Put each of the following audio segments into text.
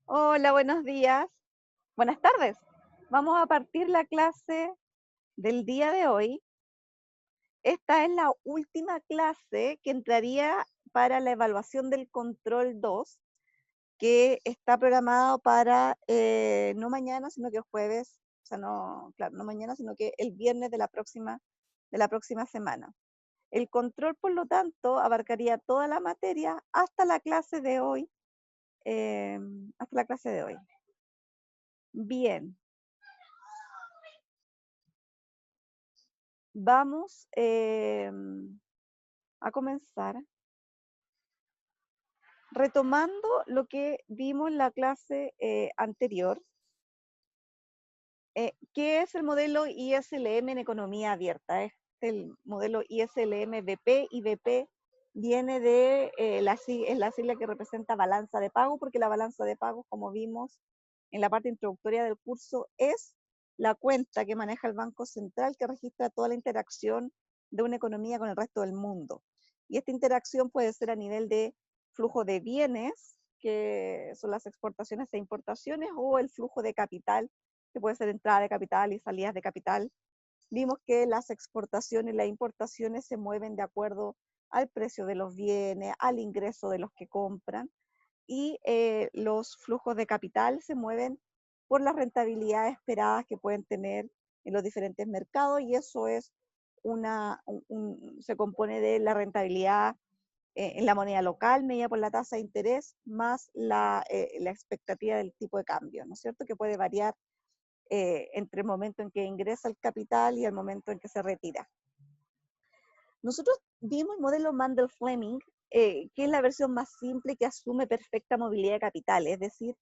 Hola, buenos días. Buenas tardes. Vamos a partir la clase del día de hoy. Esta es la última clase que entraría para la evaluación del control 2, que está programado para no mañana, sino que el jueves, o sea, no, claro, no mañana, sino que el viernes de la próxima semana. El control, por lo tanto, abarcaría toda la materia hasta la clase de hoy. eh, Hasta la clase de hoy. Bien. Vamos a comenzar retomando lo que vimos en la clase anterior, que es el modelo ISLM en economía abierta. Es el modelo ISLM BP, y BP viene de es la sigla que representa balanza de pago, porque la balanza de pago, como vimos en la parte introductoria del curso, es la cuenta que maneja el Banco Central, que registra toda la interacción de una economía con el resto del mundo. Y esta interacción puede ser a nivel de flujo de bienes, que son las exportaciones e importaciones, o el flujo de capital, que puede ser entrada de capital y salidas de capital. Vimos que las exportaciones y las importaciones se mueven de acuerdo al precio de los bienes, al ingreso de los que compran, y los flujos de capital se mueven por las rentabilidades esperadas que pueden tener en los diferentes mercados, y eso es se compone de la rentabilidad en la moneda local, medida por la tasa de interés, más la expectativa del tipo de cambio, ¿no es cierto?, que puede variar entre el momento en que ingresa el capital y el momento en que se retira. Nosotros vimos el modelo Mandel-Fleming, que es la versión más simple, que asume perfecta movilidad de capital, es decir,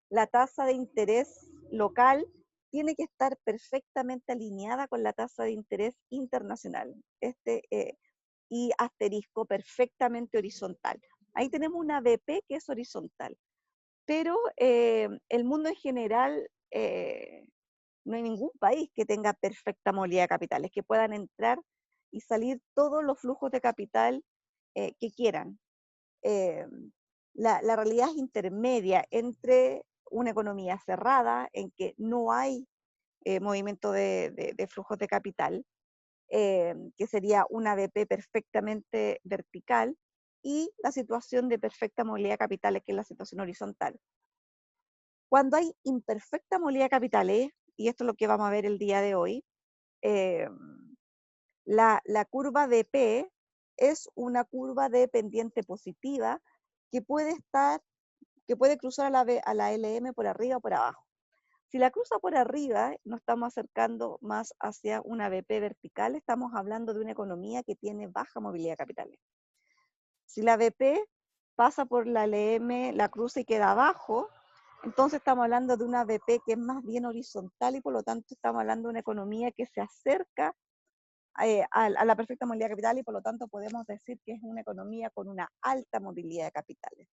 la tasa de interés local tiene que estar perfectamente alineada con la tasa de interés internacional, y asterisco perfectamente horizontal. Ahí tenemos una BP que es horizontal, pero el mundo en general, no hay ningún país que tenga perfecta movilidad de capitales, que puedan entrar y salir todos los flujos de capital que quieran. Eh, la realidad es intermedia entre una economía cerrada, en que no hay movimiento de flujos de capital, que sería una BP perfectamente vertical, y la situación de perfecta movilidad de capitales, que es la situación horizontal. Cuando hay imperfecta movilidad de capitales, y esto es lo que vamos a ver el día de hoy, eh, la curva de P es una curva de pendiente positiva que que puede cruzar a la LM por arriba o por abajo. Si la cruza por arriba, nos estamos acercando más hacia una BP vertical, estamos hablando de una economía que tiene baja movilidad de capitales. Si la BP pasa por la LM, la cruza y queda abajo, entonces estamos hablando de una BP que es más bien horizontal, y por lo tanto estamos hablando de una economía que se acerca a la perfecta movilidad de capital, y por lo tanto podemos decir que es una economía con una alta movilidad de capitales.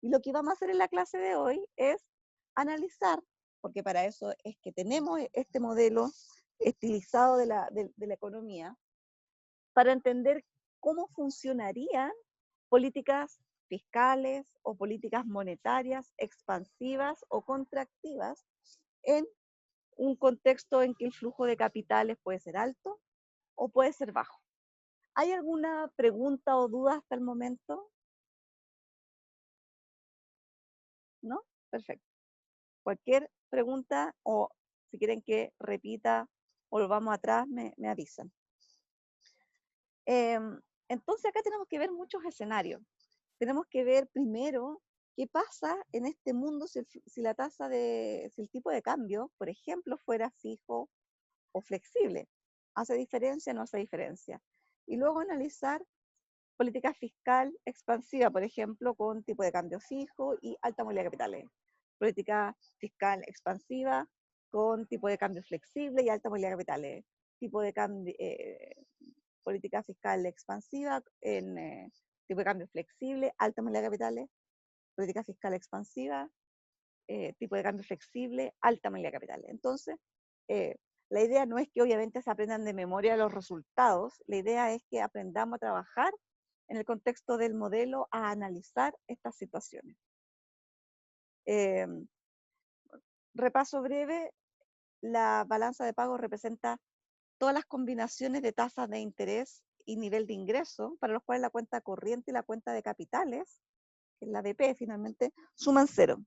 Y lo que vamos a hacer en la clase de hoy es analizar, porque para eso es que tenemos este modelo estilizado de la economía, para entender cómo funcionarían políticas fiscales o políticas monetarias expansivas o contractivas en un contexto en que el flujo de capitales puede ser alto o puede ser bajo. ¿Hay alguna pregunta o duda hasta el momento? ¿No? Perfecto. Cualquier pregunta, o si quieren que repita o lo vamos atrás, me avisan. Entonces acá tenemos que ver muchos escenarios. Tenemos que ver primero qué pasa en este mundo si la tasa si el tipo de cambio, por ejemplo, fuera fijo o flexible. ¿Hace diferencia o no hace diferencia? Y luego analizar política fiscal expansiva, por ejemplo, con tipo de cambio fijo y alta movilidad de capitales. Política fiscal expansiva con tipo de cambio flexible y alta movilidad de capitales. Tipo de cambio, política fiscal expansiva en tipo de cambio flexible, alta movilidad de capitales. Política fiscal expansiva, tipo de cambio flexible, alta movilidad de capitales. Entonces, eh, la idea no es que obviamente se aprendan de memoria los resultados, la idea es que aprendamos a trabajar en el contexto del modelo, a analizar estas situaciones. Eh, Repaso breve, la balanza de pago representa todas las combinaciones de tasas de interés y nivel de ingreso, para los cuales la cuenta corriente y la cuenta de capitales, que es la BP finalmente, suman cero.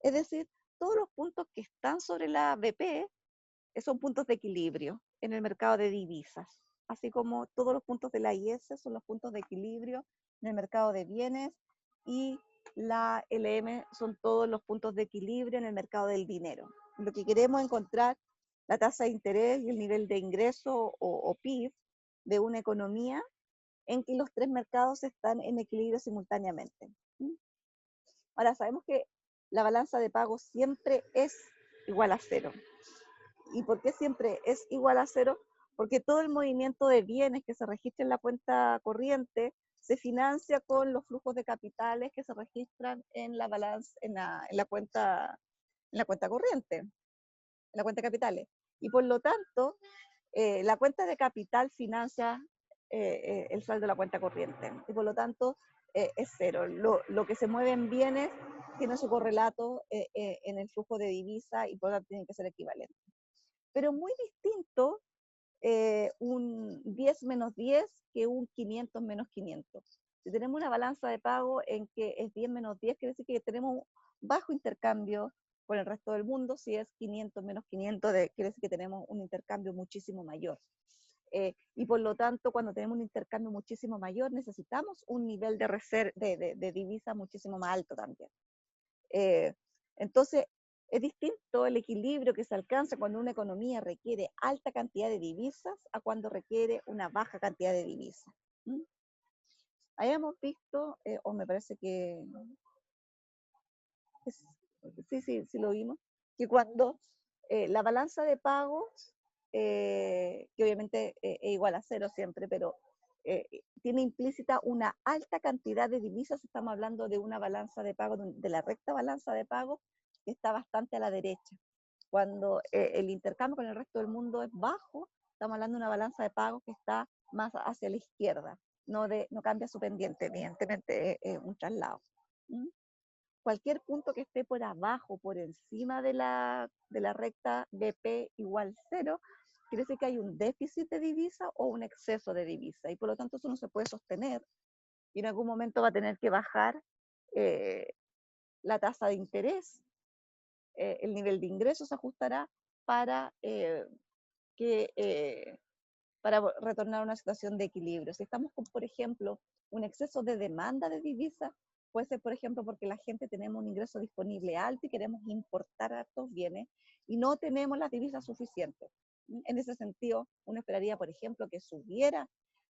Es decir, todos los puntos que están sobre la BP son puntos de equilibrio en el mercado de divisas, así como todos los puntos de la IS son los puntos de equilibrio en el mercado de bienes, y la LM son todos los puntos de equilibrio en el mercado del dinero. Lo que queremos es encontrar la tasa de interés y el nivel de ingreso o PIB de una economía en que los tres mercados están en equilibrio simultáneamente. Ahora, sabemos que la balanza de pago siempre es igual a cero. ¿Y por qué siempre es igual a cero? Porque todo el movimiento de bienes que se registra en la cuenta corriente se financia con los flujos de capitales que se registran en la balanza, en la cuenta corriente, en la cuenta de capitales. Y por lo tanto, la cuenta de capital financia el saldo de la cuenta corriente. Y por lo tanto, es cero. Lo que se mueve en bienes tiene su correlato en el flujo de divisa y por lo tanto tiene que ser equivalente. Pero muy distinto un 10 menos 10 que un 500 menos 500. Si tenemos una balanza de pago en que es 10 menos 10, quiere decir que tenemos bajo intercambio con el resto del mundo. Si es 500 menos 500, quiere decir que tenemos un intercambio muchísimo mayor. Y por lo tanto, cuando tenemos un intercambio muchísimo mayor, necesitamos un nivel de divisa muchísimo más alto también. Entonces, es distinto el equilibrio que se alcanza cuando una economía requiere alta cantidad de divisas a cuando requiere una baja cantidad de divisas. ¿Mm? Hayamos visto, o me parece que es, sí lo vimos, que cuando la balanza de pagos, que obviamente es igual a cero siempre, pero tiene implícita una alta cantidad de divisas. Estamos hablando de una balanza de pago, de la recta balanza de pago, que está bastante a la derecha. Cuando el intercambio con el resto del mundo es bajo, estamos hablando de una balanza de pago que está más hacia la izquierda, no cambia su pendiente, evidentemente es un traslado. ¿Mm? Cualquier punto que esté por abajo, por encima de la recta BP igual cero, quiere decir que hay un déficit de divisa o un exceso de divisa, y por lo tanto eso no se puede sostener, y en algún momento va a tener que bajar la tasa de interés, el nivel de ingresos se ajustará para para retornar a una situación de equilibrio. Si estamos con, por ejemplo, un exceso de demanda de divisas, puede ser, por ejemplo, porque la gente tenemos un ingreso disponible alto y queremos importar hartos bienes y no tenemos las divisas suficientes. En ese sentido, uno esperaría, por ejemplo, que subiera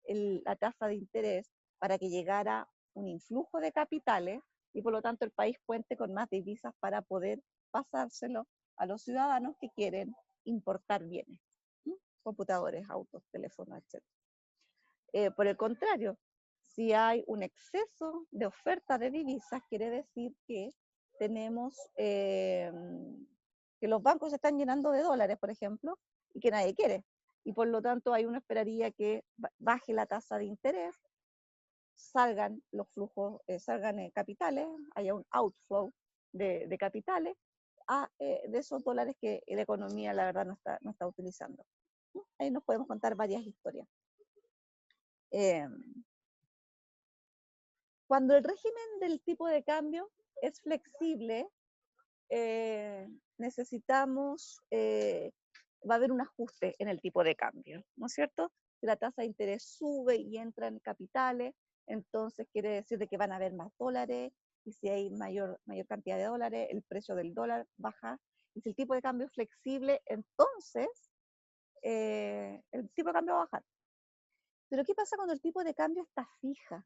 la tasa de interés para que llegara un influjo de capitales y por lo tanto el país cuente con más divisas para poder pasárselo a los ciudadanos que quieren importar bienes. Computadores, autos, teléfonos, etc. Por el contrario, si hay un exceso de oferta de divisas, quiere decir que tenemos que los bancos se están llenando de dólares, por ejemplo, y que nadie quiere. Y por lo tanto, uno esperaría que baje la tasa de interés, salgan los flujos, salgan capitales, haya un outflow de capitales de esos dólares que la economía, la verdad, no está utilizando. Ahí nos podemos contar varias historias. Cuando el régimen del tipo de cambio es flexible, necesitamos, va a haber un ajuste en el tipo de cambio, ¿no es cierto? Si la tasa de interés sube y entra en capitales, entonces quiere decir de que van a haber más dólares, y si hay mayor cantidad de dólares, el precio del dólar baja, y si el tipo de cambio es flexible, entonces el tipo de cambio va a bajar. Pero ¿qué pasa cuando el tipo de cambio está fija?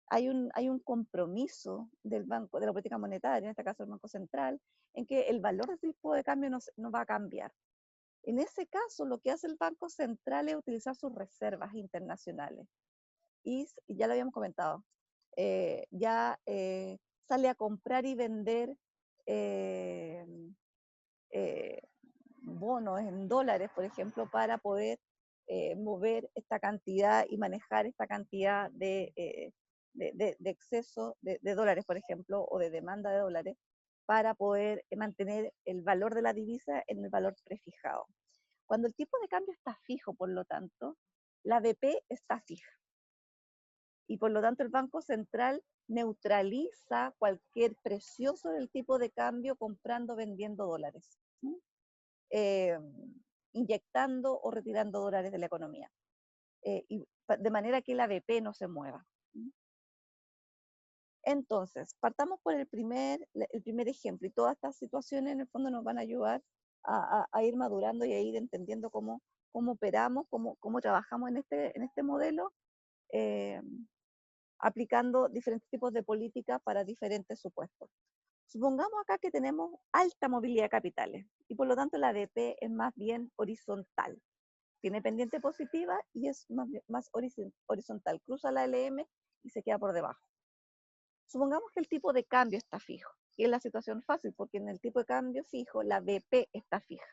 Hay un compromiso del banco, de la política monetaria, en este caso el Banco Central, en que el valor del tipo de cambio no va a cambiar. En ese caso, lo que hace el Banco Central es utilizar sus reservas internacionales. Y ya lo habíamos comentado, sale a comprar y vender eh, eh, bonos en dólares, por ejemplo, para poder mover esta cantidad y manejar esta cantidad de exceso de dólares, por ejemplo, o de demanda de dólares, para poder mantener el valor de la divisa en el valor prefijado. Cuando el tipo de cambio está fijo, por lo tanto, la BP está fija. Y por lo tanto el Banco Central neutraliza cualquier presión sobre el tipo de cambio comprando, vendiendo dólares, ¿sí? Inyectando o retirando dólares de la economía. De manera que la BP no se mueva. Entonces, partamos por el primer ejemplo, y todas estas situaciones en el fondo nos van a ayudar a ir madurando y a ir entendiendo cómo operamos, cómo trabajamos en este modelo, eh, aplicando diferentes tipos de políticas para diferentes supuestos. Supongamos acá que tenemos alta movilidad de capitales y por lo tanto la BP es más bien horizontal. Tiene pendiente positiva y es más horizontal. Cruza la LM y se queda por debajo. Supongamos que el tipo de cambio está fijo. Y es la situación fácil porque en el tipo de cambio fijo la BP está fija.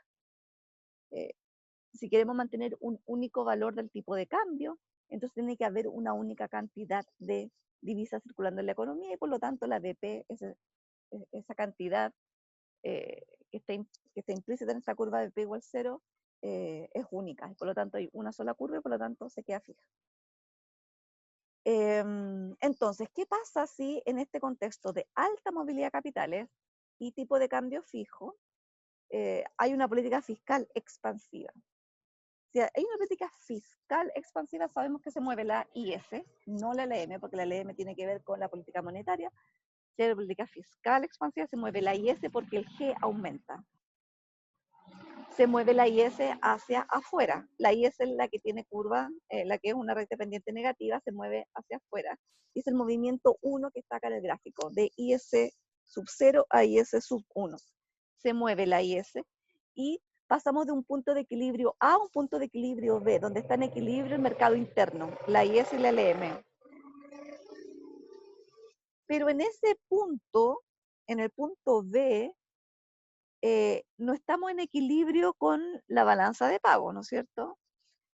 Si queremos mantener un único valor del tipo de cambio, entonces tiene que haber una única cantidad de divisas circulando en la economía y por lo tanto la BP, esa cantidad que está implícita en esta curva de P igual 0, es única. Y por lo tanto hay una sola curva y por lo tanto se queda fija. Entonces, ¿qué pasa si en este contexto de alta movilidad de capitales y tipo de cambio fijo hay una política fiscal expansiva? Si hay una política fiscal expansiva, sabemos que se mueve la IS, no la LM, porque la LM tiene que ver con la política monetaria. Si hay una política fiscal expansiva, se mueve la IS porque el G aumenta. Se mueve la IS hacia afuera. La IS es la que tiene curva, la que es una recta pendiente negativa, se mueve hacia afuera. Y es el movimiento 1 que está acá en el gráfico, de IS sub 0 a IS sub 1. Se mueve la IS y pasamos de un punto de equilibrio A a un punto de equilibrio B, donde está en equilibrio el mercado interno, la IS y la LM. Pero en ese punto, en el punto B, no estamos en equilibrio con la balanza de pago, ¿no es cierto?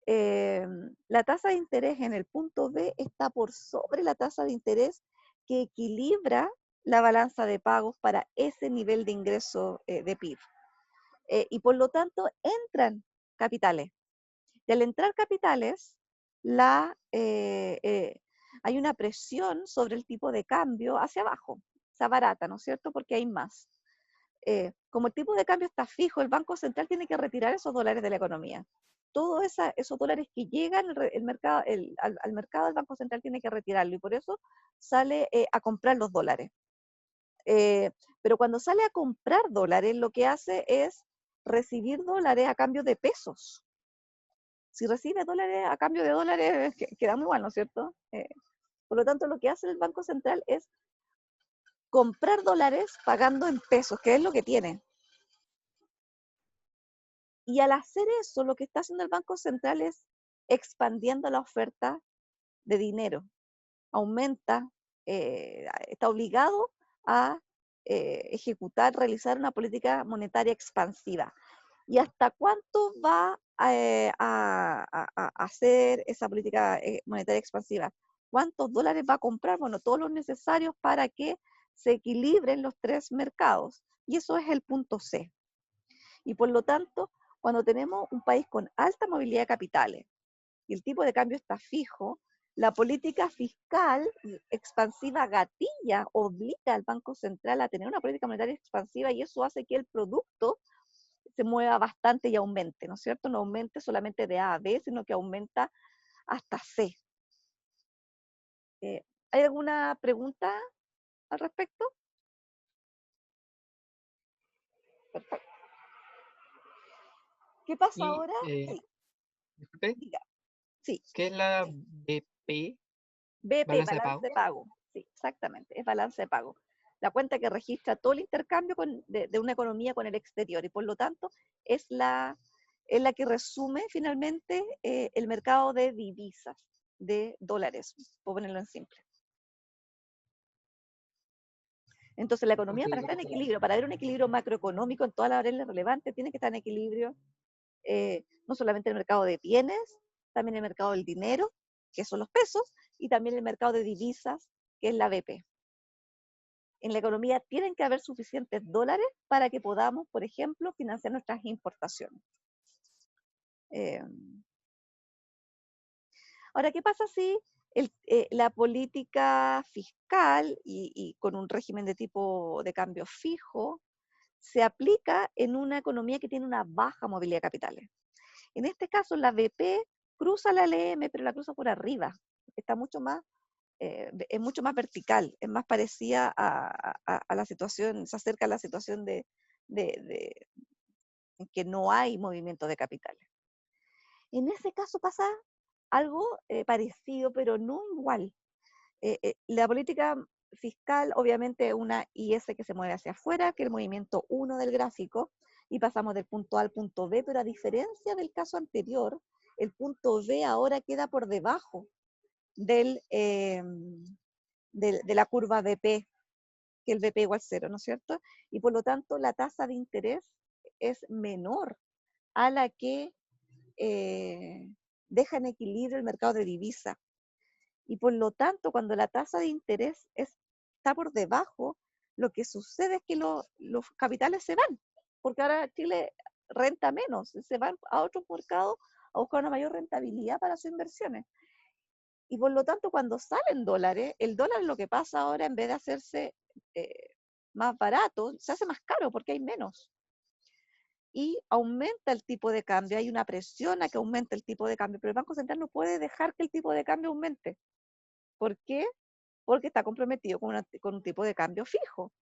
La tasa de interés en el punto B está por sobre la tasa de interés que equilibra la balanza de pagos para ese nivel de ingreso de PIB. Y por lo tanto entran capitales. Y al entrar capitales, hay una presión sobre el tipo de cambio hacia abajo, se abarata, ¿no es cierto? Porque hay más. Como el tipo de cambio está fijo, el Banco Central tiene que retirar esos dólares de la economía. Todos esos dólares que llegan al mercado, el Banco Central tiene que retirarlo y por eso sale a comprar los dólares. Pero cuando sale a comprar dólares, lo que hace es recibir dólares a cambio de pesos. Si recibe dólares a cambio de dólares, queda muy igual, ¿no es cierto? Por lo tanto, lo que hace el Banco Central es comprar dólares pagando en pesos, que es lo que tiene. Y al hacer eso, lo que está haciendo el Banco Central es expandiendo la oferta de dinero. Aumenta, está obligado a realizar una política monetaria expansiva. ¿Y hasta cuánto va a hacer esa política monetaria expansiva? ¿Cuántos dólares va a comprar? Bueno, todos los necesarios para que se equilibren los tres mercados. Y eso es el punto C. Y por lo tanto, cuando tenemos un país con alta movilidad de capitales y el tipo de cambio está fijo, la política fiscal expansiva gatilla, obliga al Banco Central a tener una política monetaria expansiva y eso hace que el producto se mueva bastante y aumente, ¿no es cierto? No aumente solamente de A a B, sino que aumenta hasta C. ¿Hay alguna pregunta al respecto? Perfecto. ¿Qué pasa Y, ahora? Sí, disculpe, diga. Sí, ¿qué es la BP? BP, ¿Balanza de balance pago? de pago. Sí, exactamente, es balance de pago. La cuenta que registra todo el intercambio de una economía con el exterior y por lo tanto es la que resume finalmente el mercado de divisas, de dólares, por ponerlo en simple. Entonces la economía Ok, para estar en equilibrio, para haber un equilibrio macroeconómico en todas las variables relevantes, tiene que estar en equilibrio no solamente el mercado de bienes, también el mercado del dinero, que son los pesos, y también el mercado de divisas, que es la BP. en la economía tienen que haber suficientes dólares para que podamos, por ejemplo, financiar nuestras importaciones. Eh, Ahora, ¿qué pasa si la política fiscal y con un régimen de tipo de cambio fijo se aplica en una economía que tiene una baja movilidad de capitales? En este caso, la BP cruza la LM, pero la cruza por arriba. Está mucho más, es mucho más vertical, es más parecida a la situación, se acerca a la situación de en que no hay movimiento de capitales. En ese caso pasa algo parecido, pero no igual. La política fiscal, obviamente, una IS que se mueve hacia afuera, que es el movimiento 1 del gráfico, y pasamos del punto A al punto B, pero a diferencia del caso anterior, el punto B ahora queda por debajo del, de la curva BP, que el BP igual cero, ¿no es cierto? Y por lo tanto, la tasa de interés es menor a la que deja en equilibrio el mercado de divisas. Y por lo tanto, cuando la tasa de interés está por debajo, lo que sucede es que los capitales se van, porque ahora Chile renta menos, se van a otros mercados a buscar una mayor rentabilidad para sus inversiones. Y por lo tanto, cuando salen dólares, el dólar lo que pasa ahora, en vez de hacerse más barato, se hace más caro porque hay menos. Y aumenta el tipo de cambio, hay una presión a que aumente el tipo de cambio, pero el Banco Central no puede dejar que el tipo de cambio aumente. ¿Por qué? Porque está comprometido con un tipo de cambio fijo.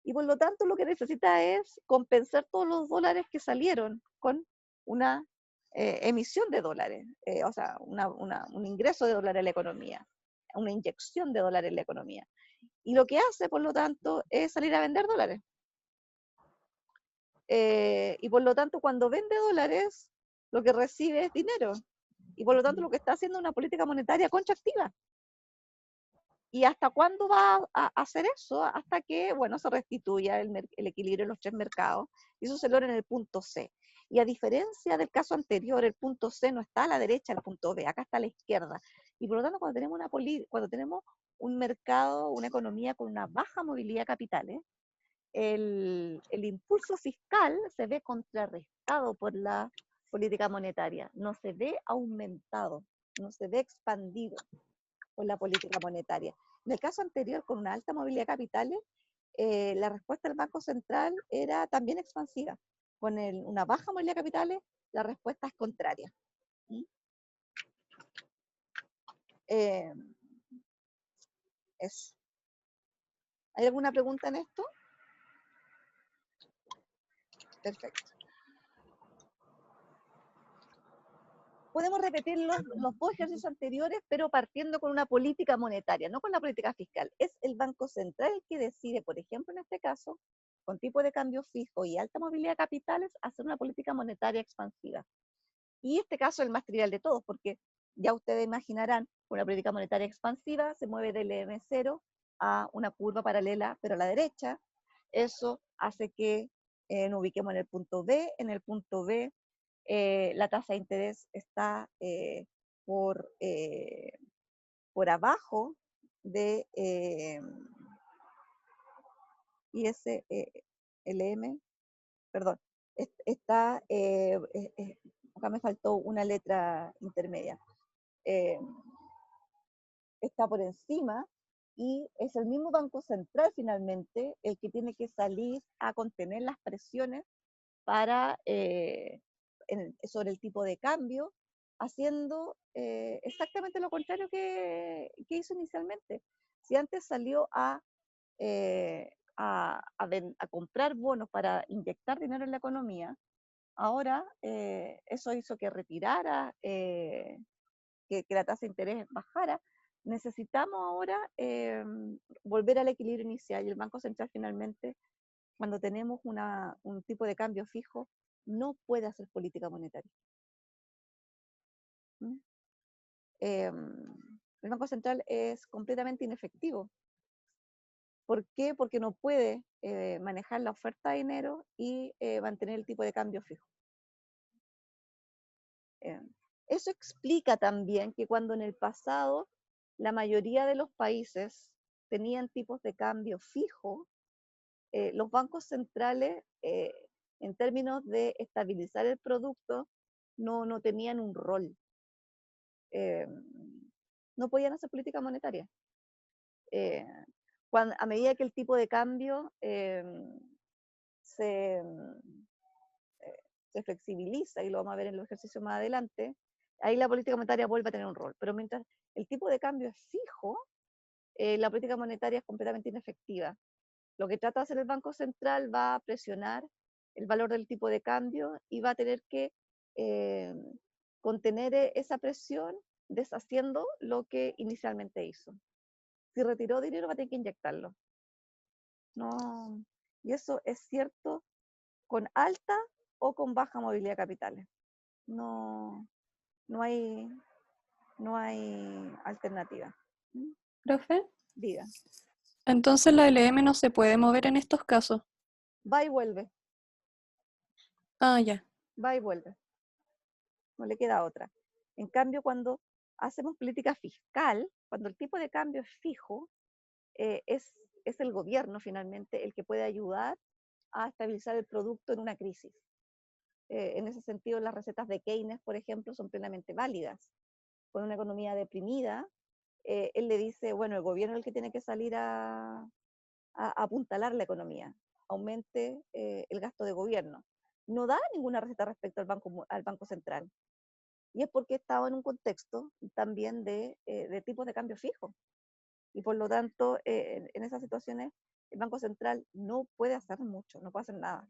Y por lo tanto lo que necesita es compensar todos los dólares que salieron con una emisión de dólares, o sea, un ingreso de dólares en la economía, una inyección de dólares en la economía. Y lo que hace, por lo tanto, es salir a vender dólares. Y por lo tanto, cuando vende dólares, lo que recibe es dinero. Y por lo tanto, lo que está haciendo es una política monetaria contractiva. ¿Y hasta cuándo va a hacer eso? Hasta que, bueno, se restituya el equilibrio en los tres mercados, y eso se logra en el punto C. Y a diferencia del caso anterior, el punto C no está a la derecha del punto B, acá está a la izquierda. Y por lo tanto, cuando tenemos un mercado, una economía con una baja movilidad de capitales, el impulso fiscal se ve contrarrestado por la política monetaria, no se ve aumentado, no se ve expandido por la política monetaria. En el caso anterior, con una alta movilidad de capitales, la respuesta del Banco Central era también expansiva. Con una baja movilidad de capitales, la respuesta es contraria. ¿Mm? Eh, Eso. ¿Hay alguna pregunta en esto? Perfecto. Podemos repetir los dos ejercicios anteriores, pero partiendo con una política monetaria, no con la política fiscal. Es el Banco Central el que decide, por ejemplo, en este caso, con tipo de cambio fijo y alta movilidad de capitales, hacer una política monetaria expansiva. Y este caso es el más trivial de todos, porque ya ustedes imaginarán, una política monetaria expansiva se mueve del M0 a una curva paralela, pero a la derecha. Eso hace que nos ubiquemos en el punto B. En el punto B, la tasa de interés está por, por abajo de ISLM, perdón, está, acá me faltó una letra intermedia, eh, está por encima, y es el mismo Banco Central finalmente el que tiene que salir a contener las presiones para, sobre el tipo de cambio, haciendo exactamente lo contrario que hizo inicialmente. Si antes salió a comprar bonos para inyectar dinero en la economía, ahora eso hizo que retirara, que la tasa de interés bajara. Necesitamos ahora volver al equilibrio inicial, y el Banco Central finalmente, cuando tenemos un tipo de cambio fijo, no puede hacer política monetaria. ¿Mm? El Banco Central es completamente inefectivo. ¿Por qué? Porque no puede manejar la oferta de dinero y mantener el tipo de cambio fijo. Eso explica también que cuando en el pasado la mayoría de los países tenían tipos de cambio fijos, los bancos centrales, en términos de estabilizar el producto, no tenían un rol. No podían hacer política monetaria. A medida que el tipo de cambio se, se flexibiliza, y lo vamos a ver en los ejercicios más adelante, ahí la política monetaria vuelve a tener un rol. Pero mientras el tipo de cambio es fijo, la política monetaria es completamente inefectiva. Lo que trata de hacer el Banco Central va a presionar el valor del tipo de cambio y va a tener que contener esa presión deshaciendo lo que inicialmente hizo. Si retiró dinero va a tener que inyectarlo. No, y eso es cierto con alta o con baja movilidad de capitales. No, no hay alternativa. Profe, Diga, entonces la LM no se puede mover en estos casos. va y vuelve, Ah, ya. va y vuelve. No le queda otra. En cambio, cuando hacemos política fiscal, cuando el tipo de cambio es fijo, es el gobierno finalmente el que puede ayudar a estabilizar el producto en una crisis. En ese sentido, las recetas de Keynes, por ejemplo, son plenamente válidas. Con una economía deprimida, él le dice, bueno, el gobierno es el que tiene que salir a apuntalar la economía, aumente el gasto de gobierno. No da ninguna receta respecto al Banco Central. Y es porque estaba en un contexto también de tipos de cambio fijo. Y por lo tanto, en esas situaciones, el Banco Central no puede hacer mucho, no puede hacer nada.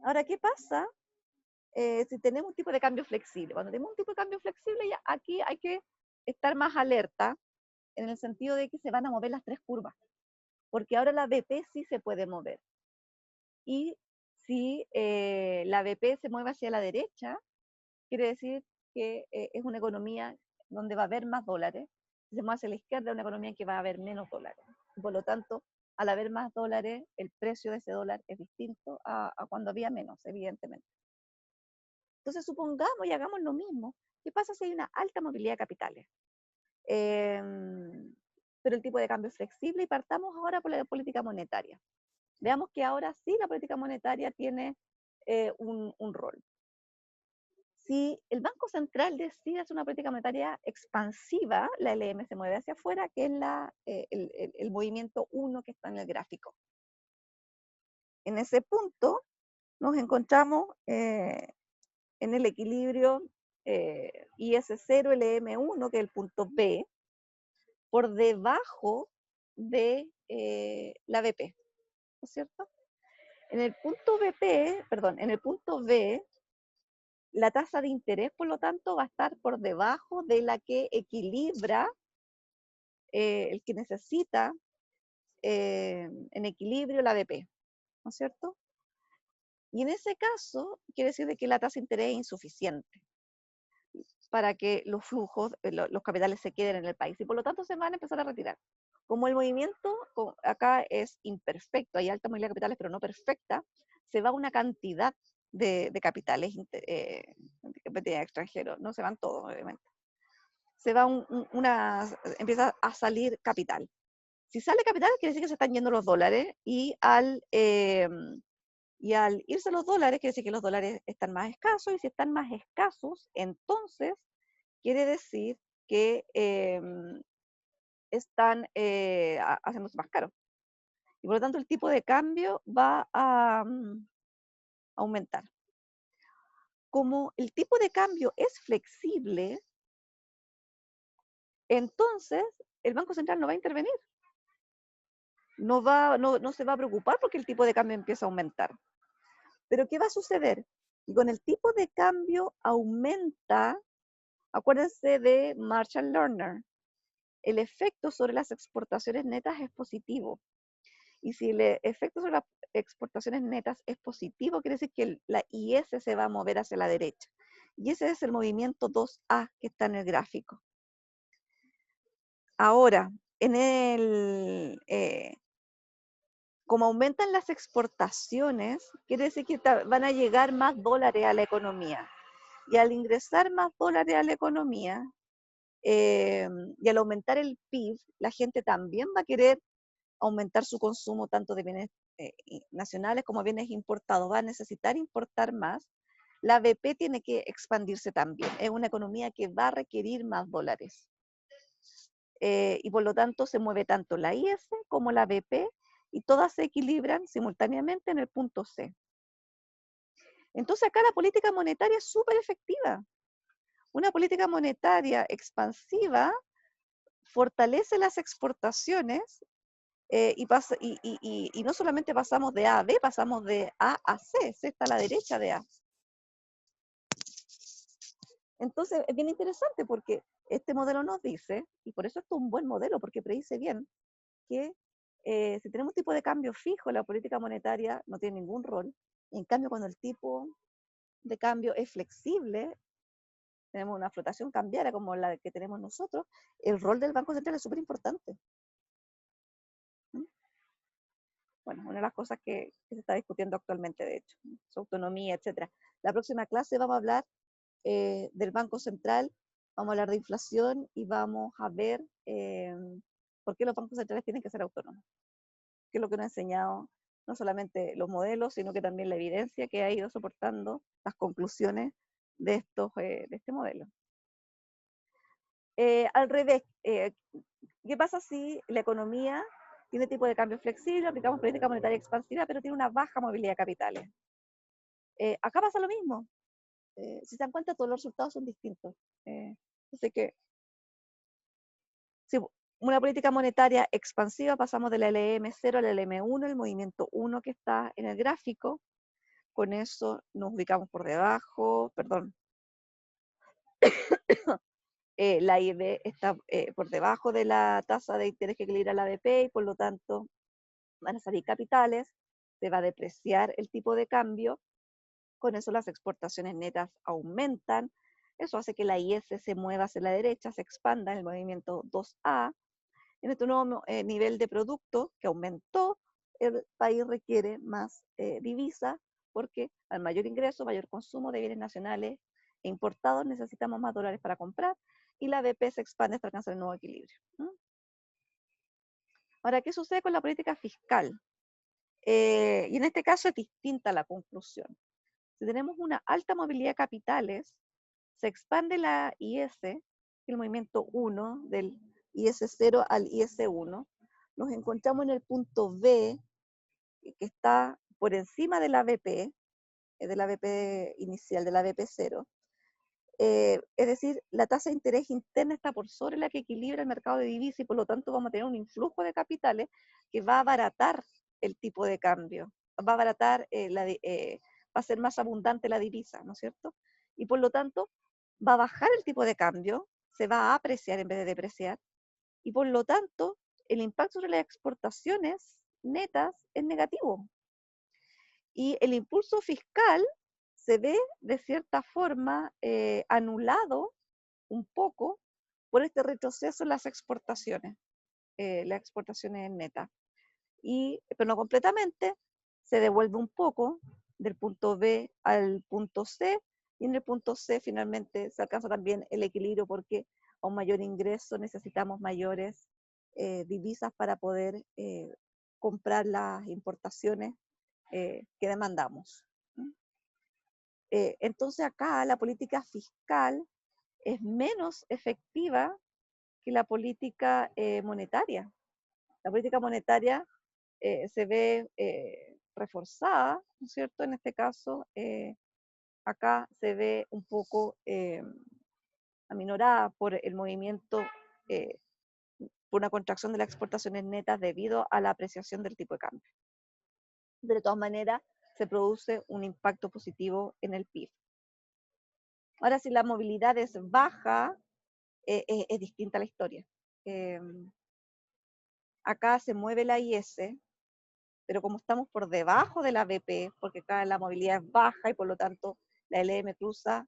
Ahora, ¿qué pasa si tenemos un tipo de cambio flexible? Cuando tenemos un tipo de cambio flexible, ya aquí hay que estar más alerta en el sentido de que se van a mover las tres curvas, porque ahora la BP sí se puede mover. Y si la BP se mueve hacia la derecha, quiere decir que es una economía donde va a haber más dólares. Si se mueve hacia la izquierda, es una economía en que va a haber menos dólares. Por lo tanto, al haber más dólares, el precio de ese dólar es distinto a cuando había menos, evidentemente. Entonces, supongamos y hagamos lo mismo. ¿Qué pasa si hay una alta movilidad de capitales? Pero el tipo de cambio es flexible, y partamos ahora por la política monetaria. Veamos que ahora sí la política monetaria tiene un rol. Si el Banco Central decide hacer una política monetaria expansiva, la LM se mueve hacia afuera, que es el movimiento 1 que está en el gráfico. En ese punto nos encontramos en el equilibrio IS0 LM1, que es el punto B, por debajo de la BP, ¿no es cierto? En el punto B, la tasa de interés, por lo tanto, va a estar por debajo de la que equilibra, el que necesita en equilibrio la BP, ¿no es cierto? Y en ese caso, quiere decir de que la tasa de interés es insuficiente para que los flujos, los capitales se queden en el país, y por lo tanto se van a empezar a retirar. Como el movimiento acá es imperfecto, hay alta movilidad de capitales, pero no perfecta, se va una cantidad de capitales extranjeros, no se van todos, obviamente. Se va empieza a salir capital. Si sale capital, quiere decir que se están yendo los dólares, y al irse los dólares, quiere decir que los dólares están más escasos, y si están más escasos, entonces quiere decir que están haciéndose más caros. Y por lo tanto el tipo de cambio va a aumentar. Como el tipo de cambio es flexible, entonces el Banco Central no va a intervenir. No se va a preocupar porque el tipo de cambio empieza a aumentar. Pero ¿qué va a suceder? Y con el tipo de cambio aumenta, acuérdense de Marshall Lerner, el efecto sobre las exportaciones netas es positivo. Y si el efecto sobre las exportaciones netas es positivo, quiere decir que la IS se va a mover hacia la derecha. Y ese es el movimiento 2A que está en el gráfico. Ahora, como aumentan las exportaciones, quiere decir que van a llegar más dólares a la economía. Y al ingresar más dólares a la economía, Y al aumentar el PIB, la gente también va a querer aumentar su consumo tanto de bienes nacionales como bienes importados, va a necesitar importar más. La BP tiene que expandirse también, es una economía que va a requerir más dólares. Y por lo tanto se mueve tanto la IS como la BP y todas se equilibran simultáneamente en el punto C. Entonces acá la política monetaria es súper efectiva. Una política monetaria expansiva fortalece las exportaciones y no solamente pasamos de A a B, pasamos de A a C, C está a la derecha de A. Entonces es bien interesante porque este modelo nos dice, y por eso esto es un buen modelo, porque predice bien, que si tenemos un tipo de cambio fijo, la política monetaria no tiene ningún rol. En cambio, cuando el tipo de cambio es flexible, tenemos una flotación cambiaria como la que tenemos nosotros, el rol del Banco Central es súper importante. Bueno, una de las cosas que se está discutiendo actualmente, de hecho, su autonomía, etcétera. La próxima clase vamos a hablar del Banco Central, vamos a hablar de inflación y vamos a ver por qué los bancos centrales tienen que ser autónomos. Que es lo que nos ha enseñado no solamente los modelos, sino que también la evidencia que ha ido soportando las conclusiones de este modelo. Al revés, ¿qué pasa si la economía tiene tipo de cambio flexible, aplicamos política monetaria expansiva, pero tiene una baja movilidad de capitales? Acá pasa lo mismo. Si se dan cuenta, todos los resultados son distintos. Así que, si una política monetaria expansiva, pasamos de la LM0 a la LM1, el movimiento 1 que está en el gráfico. Con eso nos ubicamos por debajo, perdón. La IB está por debajo de la tasa de interés que equilibra la BP y por lo tanto van a salir capitales, se va a depreciar el tipo de cambio, con eso las exportaciones netas aumentan, eso hace que la IS se mueva hacia la derecha, se expanda en el movimiento 2A. En este nuevo nivel de producto que aumentó, el país requiere más divisa porque al mayor ingreso, mayor consumo de bienes nacionales e importados, necesitamos más dólares para comprar y la BP se expande hasta alcanzar el nuevo equilibrio. Ahora, ¿qué sucede con la política fiscal? Y en este caso es distinta la conclusión. Si tenemos una alta movilidad de capitales, se expande la IS, el movimiento 1, del IS0 al IS1, nos encontramos en el punto B, que está por encima de la BP inicial, de la BP0. Es decir, la tasa de interés interna está por sobre la que equilibra el mercado de divisas y por lo tanto vamos a tener un influjo de capitales que va a abaratar el tipo de cambio, va a abaratar, va a ser más abundante la divisa, ¿no es cierto? Y por lo tanto va a bajar el tipo de cambio, se va a apreciar en vez de depreciar, y por lo tanto el impacto sobre las exportaciones netas es negativo. Y el impulso fiscal se ve de cierta forma anulado un poco por este retroceso en las exportaciones netas. Pero no completamente, se devuelve un poco del punto B al punto C, y en el punto C finalmente se alcanza también el equilibrio porque a un mayor ingreso necesitamos mayores divisas para poder comprar las importaciones que demandamos. Entonces acá la política fiscal es menos efectiva que la política monetaria. La política monetaria se ve reforzada, ¿no es cierto? En este caso, acá se ve un poco aminorada por el movimiento, por una contracción de las exportaciones netas debido a la apreciación del tipo de cambio. De todas maneras, se produce un impacto positivo en el PIB. Ahora, si la movilidad es baja, es distinta la historia. Acá se mueve la IS, pero como estamos por debajo de la BP, porque acá la movilidad es baja y por lo tanto la LM cruza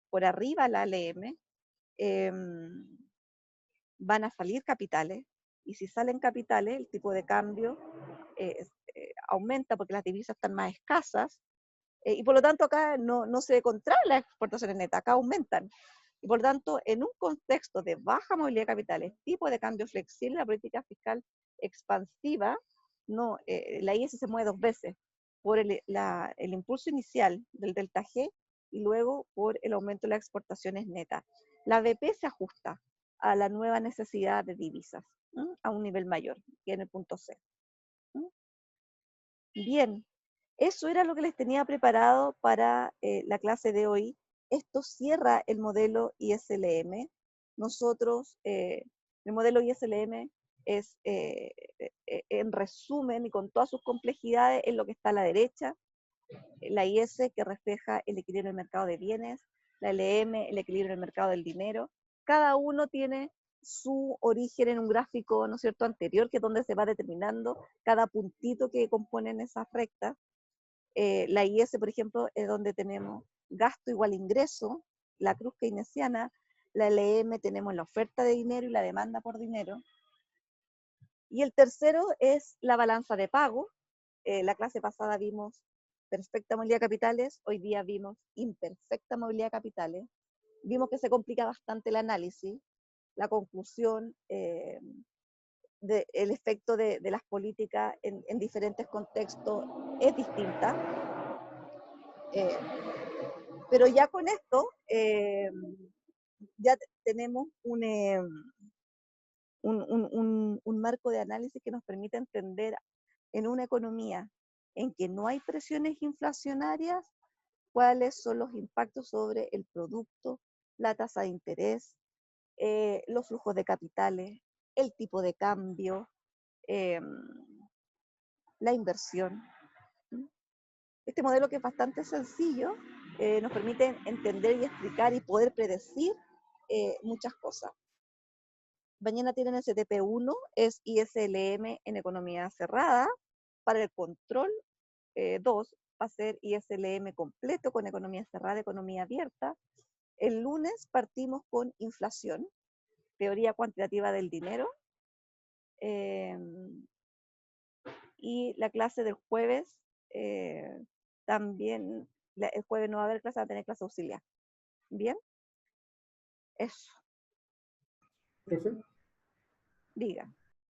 por arriba la LM, van a salir capitales, y si salen capitales, el tipo de cambio aumenta porque las divisas están más escasas, y por lo tanto acá no se contraen las exportaciones netas, acá aumentan. Y por tanto, en un contexto de baja movilidad de capitales, tipo de cambio flexible, la política fiscal expansiva, no, la IS se mueve dos veces, por el impulso inicial del delta G y luego por el aumento de las exportaciones netas. La BP se ajusta a la nueva necesidad de divisas, a un nivel mayor, que en el punto C. Bien, eso era lo que les tenía preparado para la clase de hoy. Esto cierra el modelo ISLM. Nosotros, el modelo ISLM es, en resumen y con todas sus complejidades, es lo que está a la derecha. La IS, que refleja el equilibrio del mercado de bienes, la LM, el equilibrio del mercado del dinero. Cada uno tiene su origen en un gráfico, ¿no es cierto?, anterior, que es donde se va determinando cada puntito que componen esas rectas. La IS, por ejemplo, es donde tenemos gasto igual ingreso, la cruz keynesiana. La LM tenemos la oferta de dinero y la demanda por dinero. Y el tercero es la balanza de pago. La clase pasada vimos perfecta movilidad de capitales, hoy día vimos imperfecta movilidad de capitales. Vimos que se complica bastante el análisis, la conclusión, el efecto de las políticas en diferentes contextos es distinta. Pero ya con esto, ya tenemos un marco de análisis que nos permite entender en una economía en que no hay presiones inflacionarias, cuáles son los impactos sobre el producto, la tasa de interés, los flujos de capitales, el tipo de cambio, la inversión. Este modelo, que es bastante sencillo, nos permite entender y explicar y poder predecir muchas cosas. Mañana tienen el CTP1, es ISLM en economía cerrada. Para el control 2 va a ser ISLM completo con economía cerrada, economía abierta. El lunes partimos con inflación, teoría cuantitativa del dinero. Y la clase del jueves, también, el jueves no va a haber clase, va a tener clase auxiliar. ¿Bien? Eso. Profe, Diga.